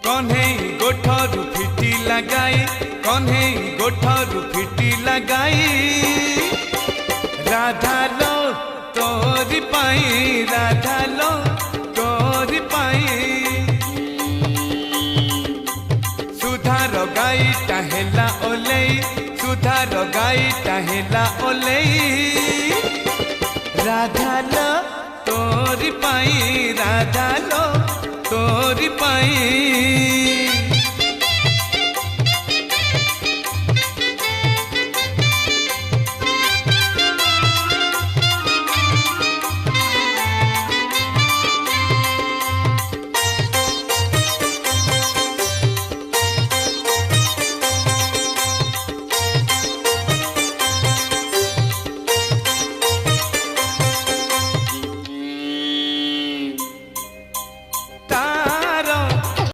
कन्हई गोठरू फिटी लगाई कन्हई गोठरू फिटी लगाई राधा लो तोरी पाई राधा लो तोरी पाई सुधार गाई टाहेला ओलेई सुधार गाई टाहेला ओलेई राधा लो तोरी पाई राधा लो तोरी पाई